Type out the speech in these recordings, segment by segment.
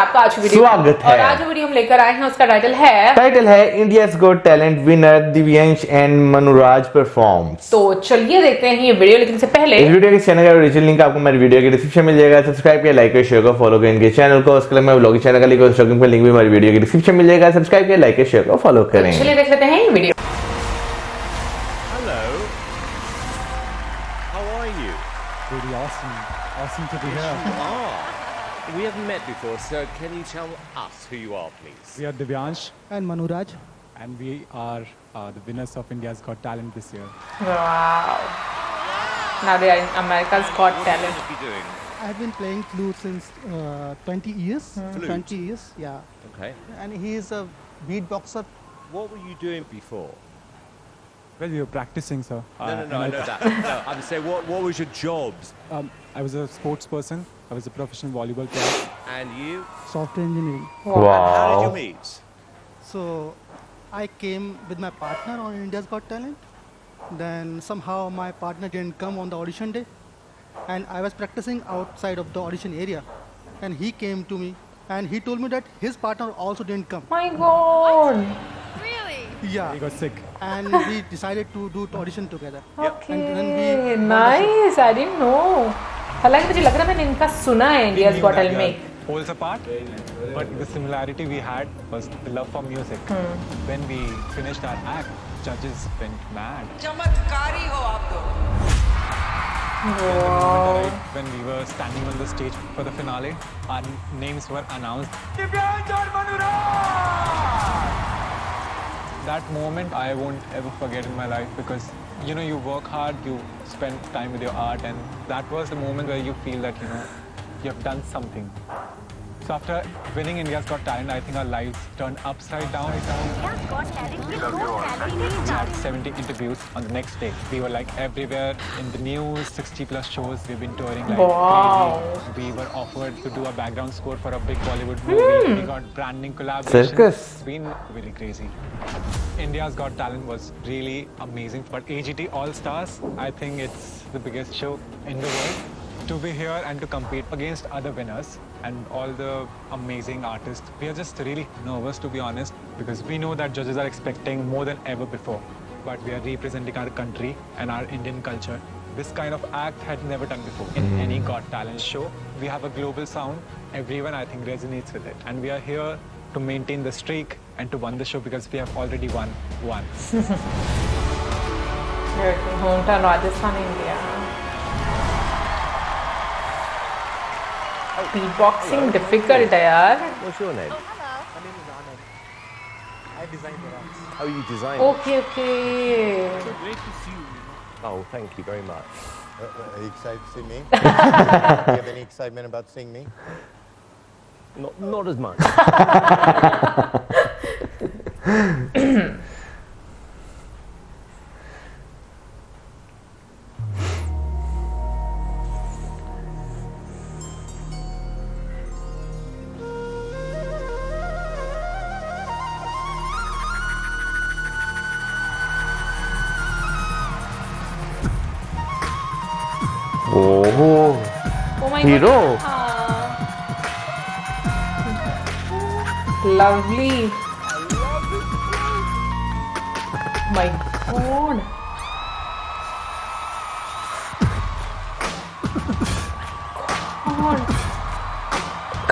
आपका आज की वीडियो स्वागत है। और आज जो वीडियो हम लेकर आए हैं उसका टाइटल है India's got talent winner Divyansh and Manuraj performs. तो चलिए देखते हैं ये वीडियो, लेकिन से पहले इस वीडियो के चैनल का ओरिजिनल लिंक आपको मेरे वीडियो के डिस्क्रिप्शन में मिल जाएगा। सब्सक्राइब किया, लाइक किया, शेयर को फॉलो करें इनके चैनल को। उसके लिए मैं व्लॉगिंग चैनल का लिंक और स्टॉकिंग पे लिंक भी मेरे वीडियो के डिस्क्रिप्शन में मिल जाएगा। सब्सक्राइब किया, लाइक किया, शेयर को फॉलो करें। चलिए देख लेते हैं ये video. Hello. How are you? Really awesome. Awesome to be You here. are. We haven't met before, so can you tell us who you are, please? We are Divyansh And Manuraj. and we are the winners of India's Got Talent this year. Wow. Now they are in America's Got What Talent. will you be doing? I've been playing flute since 20 years. Flute? 20 years, yeah. Okay. And he is a beatboxer. What were you doing before? Well, we were practicing, sir. No, I know that. No, I'm saying, what was your jobs? I was a sports person. I was a professional volleyball player. And you? Software engineering. How did Wow. you meet? So I came with my partner on India's Got Talent. Then somehow my partner didn't come on the audition day. And I was practicing outside of the audition area. And he came to me and he told me that his partner also didn't come. My God. Yeah. He got sick. And we decided to do the audition together. Okay. And then we won the Nice. I didn't know. हालांकि मुझे लग रहा है मैंने इनका सुना है India's Got Talent में. Poles apart, but the similarity we had was the love for music. When we finished our act, judges went mad. चमत्कारी हो आप तो। When the moment arrived, when we were standing on the stage for the finale, our names were announced. Divyansh and Manuraj! That moment I won't ever forget in my life because you know you work hard, you spend time with your art, and that was the moment where you feel that you know you have done something. So after winning India's Got Talent, I think our lives turned upside down. We had 70 interviews on the next day. We were like everywhere in the news, 60 plus shows. We've been touring like Wow. crazy. We were offered to do a background score for a big Bollywood movie. We got branding collaborations. Circus. It's been really crazy. India's Got Talent was really amazing. But AGT All Stars, I think it's the biggest show in the world. To be here and to compete against other winners and all the amazing artists, we are just really nervous to be honest because we know that judges are expecting more than ever before. But we are representing our country and our Indian culture. This kind of act had never done before in any Got Talent show. We have a global sound. Everyone I think resonates with it. And we are here to maintain the streak and to win the show because we have already won one. Hometown Rajasthan, India. Beatboxing difficult है यार. What's your name? My name is Anand. I designed the rocks. Oh, you designed Okay, okay. Great to see you. it. Oh, thank you very much. Are you excited to see me? Do you have any excitement about seeing me? Not as much. Oh, Oh my Hero. God. Lovely. My God. God.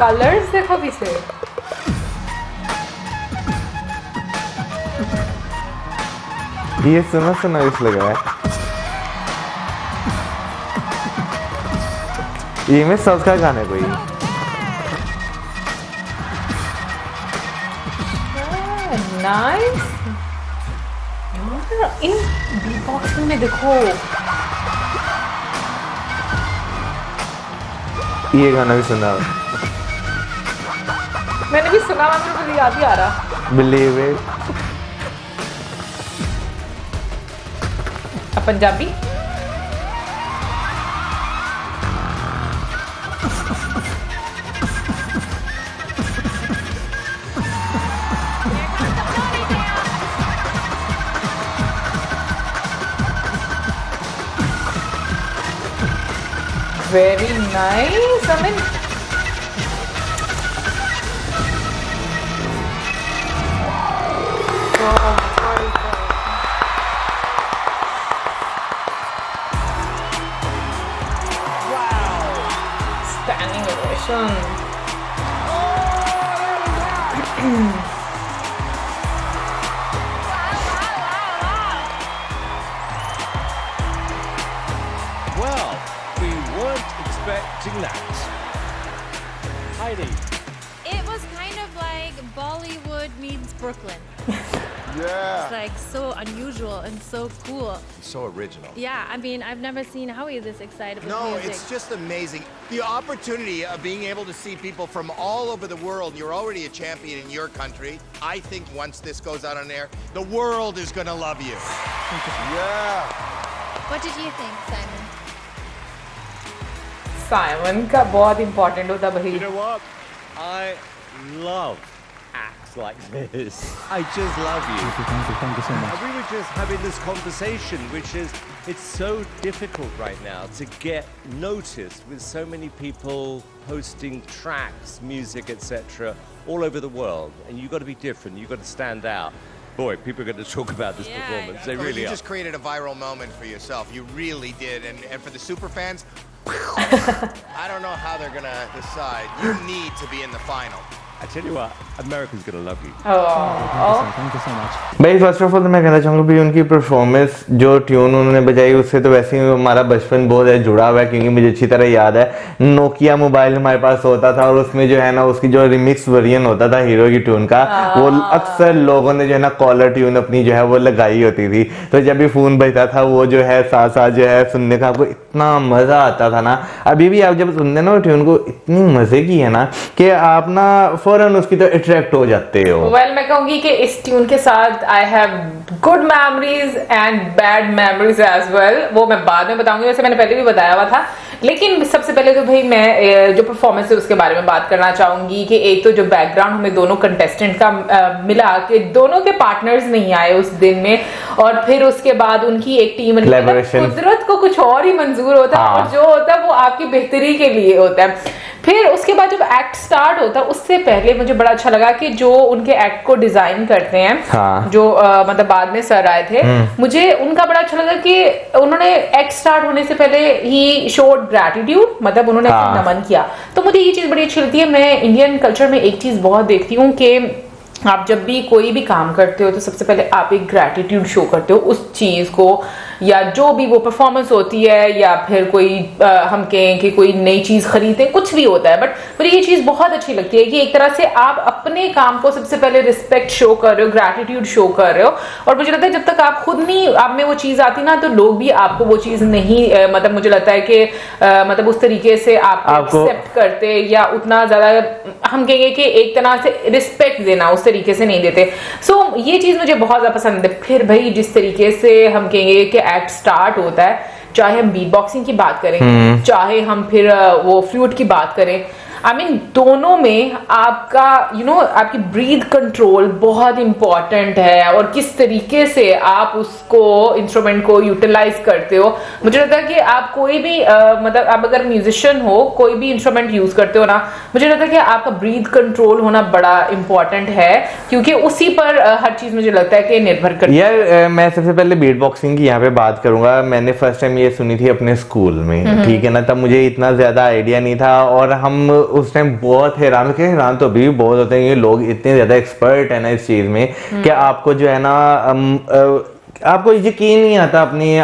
Colors देखो पीछे. ये सुना सुना इस लगा है। ये में साउथ का गाना है कोई। Nice. यार इन beatboxing में देखो. ये गाना भी सुना। मैंने भी सुना, मेरे को याद ही आ रहा. Believe it. Punjabi. Very nice. I mean, Standing ovation. Well, we weren't expecting that. Heidi. It was kind of like Bollywood meets Brooklyn. Yeah. It's like so unusual and so cool. So original. Yeah, I mean, I've never seen Howie this excited with No, music. it's just amazing. The opportunity of being able to see people from all over the world. You're already a champion in your country. I think once this goes out on air, the world is going to love you. Yeah. What did you think, Simon? Simon का बहुत important होता भाई. You know what? I love acts like this. I just love you. Thank you so much. And we were just having this conversation, which is, it's so difficult right now to get noticed with so many people posting tracks, music, etc. all over the world. And you've got to be different. You've got to stand out. Boy, people are going to talk about this Yeah, performance. They Well, really you are. just created a viral moment for yourself. You really did. And for the super fans, I don't know how they're going to decide. You need to be in the final. I tell you what, America's going to love you. Thank you so much. भाई first of all तो मैं कहना चाहूँगा भी उनकी performance जो tune उन्होंने बजाई उससे तो वैसे ही हमारा बचपन बहुत है जुड़ा हुआ है क्योंकि मुझे अच्छी तरह याद है नोकिया मोबाइल हमारे पास होता था और उसमें जो है ना उसकी जो रिमिक्स वर्जन होता था हीरो की ट्यून का वो अक्सर लोगों ने जो है ना कॉलर ट्यून अपनी जो है वो लगाई होती थी तो जब भी फोन बजता था वो जो है साथ साथ जो है सुनने का आपको इतना मजा आता था ना अभी भी आप जब सुनते ना ट्यून को इतनी मजे की है ना कि आप ना फौरन उसकी तो अट्रैक्ट हो जाते हो. वेल मैं कहूंगी कि इस ट्यून के साथ I have good memories and bad memories as well. वो मैं बाद में बताऊंगी वैसे मैंने पहले भी बताया हुआ था लेकिन सबसे पहले तो भाई मैं जो परफॉर्मेंस है उसके बारे में बात करना चाहूंगी कि एक तो जो बैकग्राउंड हमें दोनों कंटेस्टेंट का मिला कि दोनों के पार्टनर्स नहीं आए उस दिन में और फिर उसके बाद उनकी एक टीम कुदरत को कुछ और ही मंजूर होता है और जो होता है वो आपकी बेहतरी के लिए होता है. फिर उसके बाद जब एक्ट स्टार्ट होता है उससे पहले मुझे बड़ा अच्छा लगा कि जो उनके एक्ट को डिजाइन करते हैं जो मतलब बाद में सर आए थे मुझे उनका बड़ा अच्छा लगा कि उन्होंने एक्ट स्टार्ट होने से पहले ही शोड ग्रैटिट्यूड मतलब उन्होंने नमन किया. तो मुझे ये चीज बड़ी अच्छी लगती है. मैं इंडियन कल्चर में एक चीज बहुत देखती हूँ कि आप जब भी कोई भी काम करते हो तो सबसे पहले आप एक ग्रैटिट्यूड शो करते हो उस चीज को या जो भी वो परफॉर्मेंस होती है या फिर कोई हम कहें कि कोई नई चीज खरीदे कुछ भी होता है बट मुझे ये चीज बहुत अच्छी लगती है कि एक तरह से आप अपने काम को सबसे पहले रिस्पेक्ट शो कर रहे हो ग्रैटिट्यूड शो कर रहे हो और मुझे लगता है जब तक आप खुद नहीं आप में वो चीज आती ना तो लोग भी आपको वो चीज नहीं मतलब मुझे लगता है कि मतलब उस तरीके से आपको एक्सेप्ट करते या उतना ज्यादा हम कहेंगे कि एक तरह से रिस्पेक्ट देना उस तरीके से नहीं देते. सो ये चीज मुझे बहुत ज्यादा पसंद है. फिर भाई जिस तरीके से हम कहेंगे कि एक्ट स्टार्ट होता है चाहे हम बीट बॉक्सिंग की बात करें चाहे हम फिर वो फ्लूट की बात करें आई मीन दोनों में आपका आपकी ब्रीथ कंट्रोल बहुत इंपॉर्टेंट है और किस तरीके से आप उसको इंस्ट्रूमेंट को यूटिलाइज करते हो. मुझे लगता है कि आप कोई भी मतलब आप अगर म्यूजिशियन हो कोई भी इंस्ट्रूमेंट यूज करते हो ना मुझे लगता है कि आपका ब्रीथ कंट्रोल होना बड़ा इंपॉर्टेंट है क्योंकि उसी पर हर चीज मुझे लगता है कि निर्भर करती है. यार मैं सबसे पहले बीट बॉक्सिंग की यहाँ पे बात करूंगा. मैंने फर्स्ट टाइम ये सुनी थी अपने स्कूल में ठीक है ना तब मुझे इतना ज्यादा आइडिया नहीं था और हम उस टाइम बहुत हैरान तो अभी भी बहुत होते हैं ये लोग इतने ज्यादा एक्सपर्ट है ना इस चीज में कि आपको जो है ना आपको यकीन नहीं आता अपनी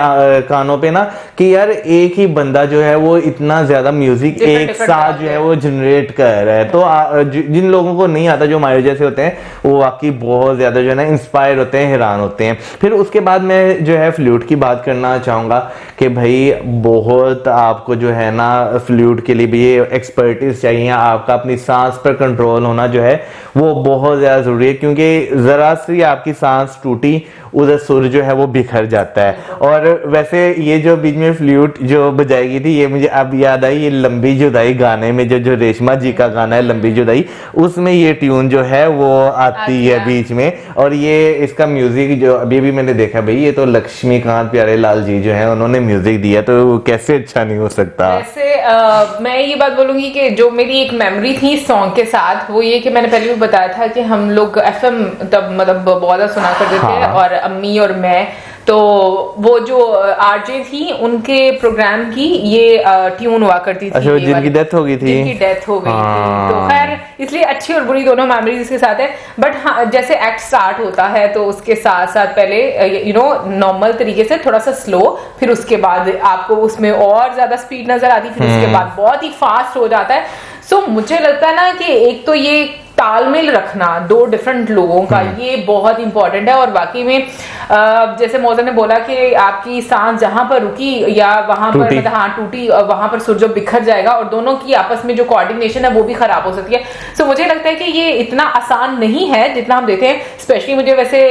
कानों पे ना कि यार एक ही बंदा जो है वो इतना ज्यादा म्यूजिक एक साथ जो है वो जनरेट कर रहा है. तो जिन लोगों को नहीं आता जो हमारे जैसे होते हैं वो वाकई बहुत ज्यादा जो है ना इंस्पायर होते हैं हैरान होते हैं. फिर उसके बाद मैं जो है फ्लूट की बात करना चाहूंगा कि भाई बहुत आपको जो है ना फ्लूट के लिए भी एक्सपर्टीज चाहिए. आपका अपनी सांस पर कंट्रोल होना जो है वो बहुत ज्यादा जरूरी है क्योंकि जरा सी आपकी सांस टूटी उधर सुर जो है वो बिखर जाता है। और वैसे ये जो बीच में फ्लूट जो बजाएगी थी, ये मुझे अब याद आई, ये लंबी जुदाई गाने में जो रेशमा जी का गाना है लंबी जुदाई, उसमें ये ट्यून जो है वो आती है बीच में। और ये इसका म्यूजिक जो अभी भी मैंने देखा, भाई ये तो लक्ष्मीकांत प्यारेलाल जी जो है उन्होंने म्यूजिक दिया, तो कैसे अच्छा नहीं हो सकता। वैसे मैं ये बात बोलूंगी कि जो मेरी एक मेमोरी थी सॉन्ग के साथ, वो ये कि मैंने पहले भी बताया था कि हम लोग FM तब मतलब बहुत ज्यादा सुना करते थे, और अम्मी और मैं, तो वो जो आरजे थी उनके प्रोग्राम की ये ट्यून हुआ करती थी। अच्छा, जिनकी डेथ हो गई थी, जिनकी डेथ हो गई थी, तो खैर इसलिए अच्छी और बुरी दोनों मेमोरीज इसके साथ है। बट हाँ, जैसे एक्ट स्टार्ट होता है तो उसके साथ साथ पहले नॉर्मल तरीके से थोड़ा सा स्लो, फिर उसके बाद आपको उसमें और ज्यादा स्पीड नजर आती, फिर उसके बाद बहुत ही फास्ट हो जाता है। सो मुझे लगता है ना कि एक तो ये तालमेल रखना दो डिफरेंट लोगों का, ये बहुत इंपॉर्टेंट है। और वाकई में जैसे मौजन ने बोला कि आपकी सांस जहां पर रुकी या वहां पर मतलब हाँ टूटी, वहां पर सुर जो बिखर जाएगा, और दोनों की आपस में जो कोऑर्डिनेशन है वो भी खराब हो सकती है। सो मुझे लगता है कि ये इतना आसान नहीं है जितना हम देते हैं। स्पेशली मुझे वैसे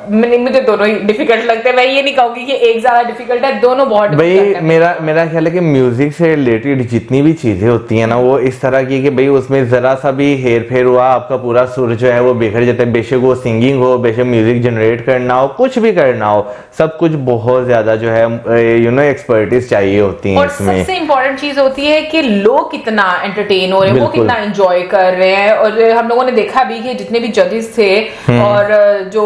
मुझे दोनों ही डिफिकल्ट लगते हैं, मैं ये नहीं कहूंगी कि एक ज्यादा डिफिकल्ट है, दोनों बहुत भाई मेरा ख्याल है कि म्यूजिक से रिलेटेड जितनी भी चीजें होती है ना, वो इस तरह की कि भाई उसमें जरा सा भी हेर फेर हुआ, आपका पूरा सुर जो है वो बिखर जाता है। बेशक वो सिंगिंग हो, बेशक म्यूजिक जनरेट करना हो, कुछ भी करना हो, सब कुछ बहुत ज्यादा जो है एक्सपर्टीज चाहिए होती है। और सबसे इंपॉर्टेंट चीज होती है कि लोग कितना एंटरटेन हो रहे हैं, वो कितना एंजॉय कर रहे हैं। और हम लोगों ने देखा भी कि जितने भी जजेस थे और जो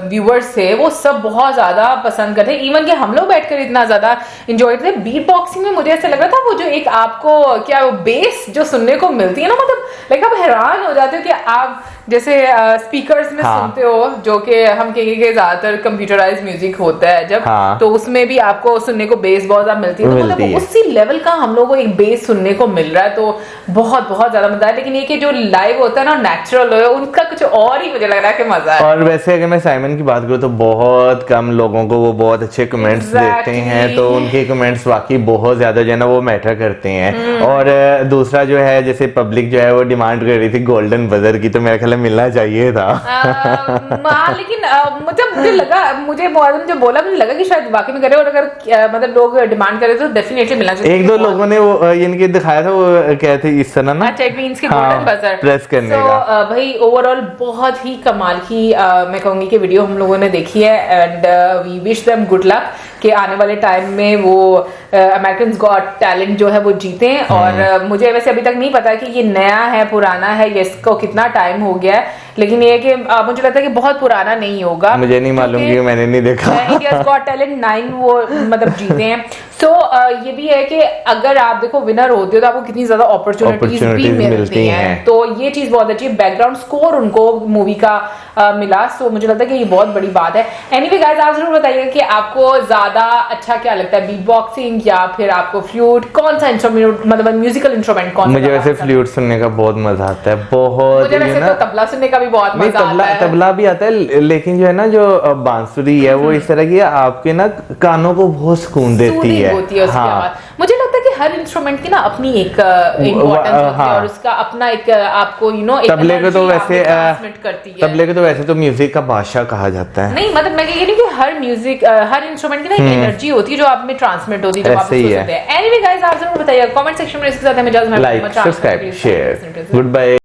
व्यूअर्स थे वो सब बहुत ज्यादा पसंद करते, इवन कि हम लोग बैठकर इतना ज्यादा एंजॉय करते। बीट बॉक्सिंग में मुझे ऐसा लग रहा था वो जो एक आपको क्या बेस जो सुनने को मिलती है ना, मतलब लाइक आप हैरान हो जाते हो कि आप जैसे स्पीकर्स में सुनते हो, जो कि हम कहेंगे कि ज्यादातर कंप्यूटराइज्ड म्यूजिक होता है जब, तो उसमें भी आपको सुनने को बेस बहुत ज्यादा मिलती है, तो मतलब उसी लेवल का हम लोगों को एक बेस सुनने को मिल रहा है, तो बहुत बहुत ज्यादा मजा है। लेकिन ये कि जो लाइव होता है ना, नेचुरल है, उनका कुछ और ही मुझे लग रहा है कि मजा है। और वैसे अगर मैं साइमन की बात करूँ तो बहुत कम लोगों को वो बहुत अच्छे कमेंट्स देते हैं, तो उनके कमेंट्स वाकई बहुत ज्यादा जो है ना वो मैटर करते हैं। और दूसरा जो है, जैसे पब्लिक जो है वो डिमांड कर रही थी गोल्डन बजर की, तो मेरे ख्याल मिलना चाहिए था। लेकिन मतलब मुझे लगा, मुझे जो बोला मुझे लगा कि शायद वाकई में करे, और अगर मतलब लोग डिमांड करे तो डेफिनेटली मिलना चाहिए। एक दो लोगों ने वो इनके दिखाया था, वो कहते इस तरह ना, अच्छा मींस के गोल्डन बजर प्रेस करने का। भाई ओवरऑल बहुत ही कमाल की मैं कहूंगी कि वीडियो हम लोगों ने देखी है, and we wish them good luck कि आने वाले टाइम में वो अमेरिकन गॉट टैलेंट जो है वो जीते। और मुझे वैसे अभी तक नहीं पता कि ये नया है पुराना है या इसको कितना टाइम हो गया है, लेकिन ये कि मुझे लगता है कि बहुत पुराना नहीं होगा। मुझे नहीं मालूम कि मैंने नहीं देखा। इंडियाज गॉट टैलेंट 9 वो मतलब जीते हैं। सो ये भी है कि अगर आप देखो विनर होते हो तो आपको कितनी ज्यादा अपॉर्चुनिटीज भी मिलती हैं, तो ये चीज बहुत अच्छी है। बैकग्राउंड स्कोर उनको मूवी का मिला, सो मुझे लगता है कि ये बहुत बड़ी बात है। एनीवे गाइस, आप जरूर बताइएगा कि आपको ज्यादा अच्छा क्या लगता है, बीट बॉक्सिंग या फिर आपको फ्लूट, कौन सा इंस्ट्रूमेंट मतलब म्यूजिकल इंस्ट्रूमेंट कौन सा? मुझे वैसे फ्लूट सुनने का बहुत मजा आता है, बहुत। मुझे वैसे तो तबला सुनने का भी बहुत मजा आता है। तबला भी आता है, लेकिन जो है ना जो बांसुरी है वो इस तरह की आपके ना कानों को बहुत सुकून देती है। होती है उसके बाद। मुझे लगता है कि हर इंस्ट्रूमेंट की ना अपनी एक इम्पोर्टेंस होती है, और उसका अपना एक आपको तबले को तो वैसे करती है। तबले को तो वैसे तो म्यूजिक का बादशाह कहा जाता है। नहीं मतलब मैं कह रही हूँ कि हर म्यूजिक हर इंस्ट्रूमेंट की ना एक एनर्जी होती है जो आप में ट्रांसमिट होती है जब आप उसको सुनते हैं। एनीवे गाइस, आप जरूर बताइएगा कमेंट सेक्शन में इसके साथ हमें like, subscribe, share, good bye.